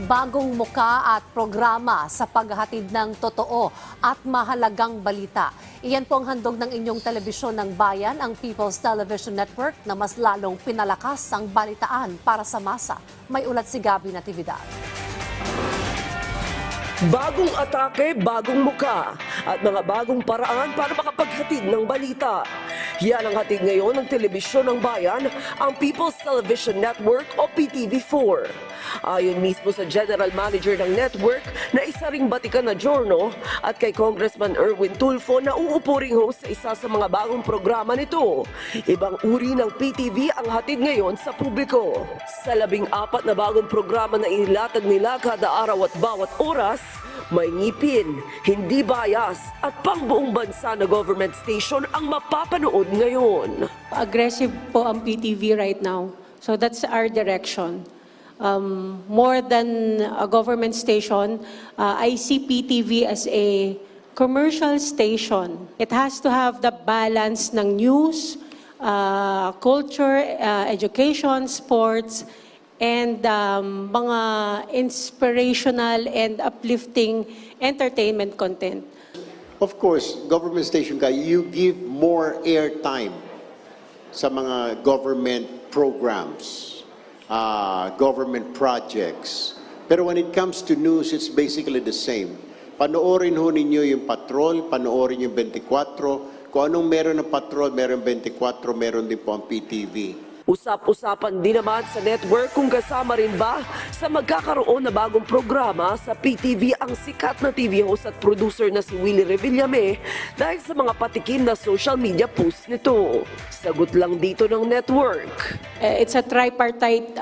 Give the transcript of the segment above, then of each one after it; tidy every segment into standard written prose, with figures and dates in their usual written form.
bagong muka at programa sa paghahatid ng totoo at mahalagang balita. Iyan po ang handog ng inyong telebisyon ng bayan, ang People's Television Network, na mas lalong pinalakas ang balitaan para sa masa. May ulat si Gabi Natividad. Bagong atake, bagong muka at mga bagong paraan para makapaghatid ng balita. Yan ang hatid ngayon ng telebisyon ng bayan, ang People's Television Network o PTV4. Ayon mismo sa General Manager ng network na isa ring Batikan na Giorno at kay Congressman Erwin Tulfo na uupo ring host sa isa sa mga bagong programa nito. Ibang uri ng PTV ang hatid ngayon sa publiko. Sa 14 na bagong programa na inilatag nila kada araw at bawat oras, may ngipin, hindi bias at pangbuong bansa na government station ang mapapanood ngayon. Aggressive po ang PTV right now. So that's our direction. More than a government station, I see PTV as a commercial station. It has to have the balance ng news, culture, education, sports, and mga inspirational and uplifting entertainment content. Of course, government station ka, you give more airtime sa mga government programs, government projects. Pero when it comes to news, it's basically the same. Panoorin ho ninyo yung Patrol, panoorin yung 24. Kung anong meron ng Patrol, meron 24, meron din po ang PTV. Usap-usapan din naman sa network kung kasama rin ba sa magkakaroon na bagong programa sa PTV ang sikat na TV host at producer na si Willie Revillame dahil sa mga patikim na social media post nito. Sagot lang dito ng network. It's a tripartite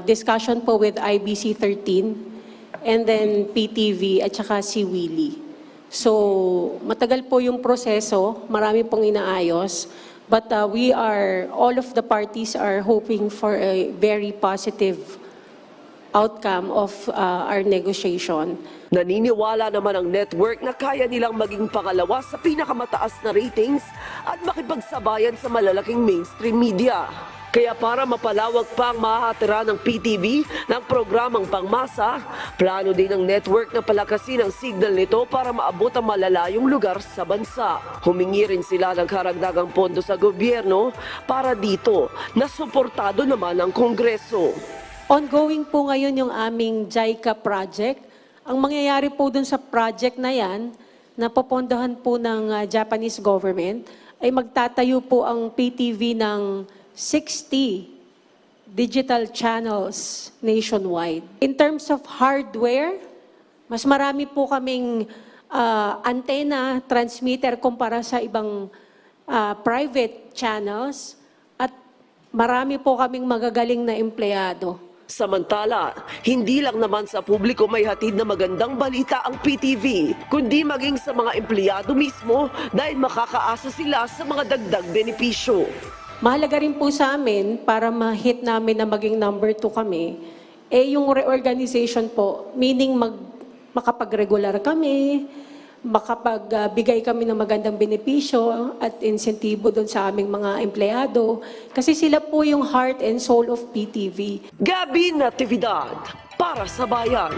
discussion po with IBC 13 and then PTV at saka si Willie. So matagal po yung proseso, marami pong inaayos. But all of the parties are hoping for a very positive outcome of our negotiation. Naniniwala naman ang network na kaya nilang maging pangalawa sa pinakamataas na ratings at makipagsabayan sa malalaking mainstream media. Kaya para mapalawag pa ang mahahatira ng PTV ng programang pangmasa, plano din ng network na palakasin ang signal nito para maabot ang malalayong lugar sa bansa. Humingi rin sila ng karagdagang pondo sa gobyerno para dito na suportado naman ng Kongreso. Ongoing po ngayon yung aming JICA project. Ang mangyayari po dun sa project na yan, na popondohan po ng Japanese government, ay magtatayo po ang PTV ng 60 digital channels nationwide. In terms of hardware, mas marami po kaming antenna, transmitter kumpara sa ibang private channels at marami po kaming magagaling na empleyado. Samantala, hindi lang naman sa publiko may hatid na magandang balita ang PTV, kundi maging sa mga empleyado mismo dahil makakaasa sila sa mga dagdag benepisyo. Mahalaga rin po sa amin para ma-hit namin na maging number 2 kami, yung reorganization po, meaning makapag-regular kami, makapagbigay kami ng magandang benepisyo at insentibo doon sa aming mga empleyado. Kasi sila po yung heart and soul of PTV. Gabi Natividad, para sa bayan.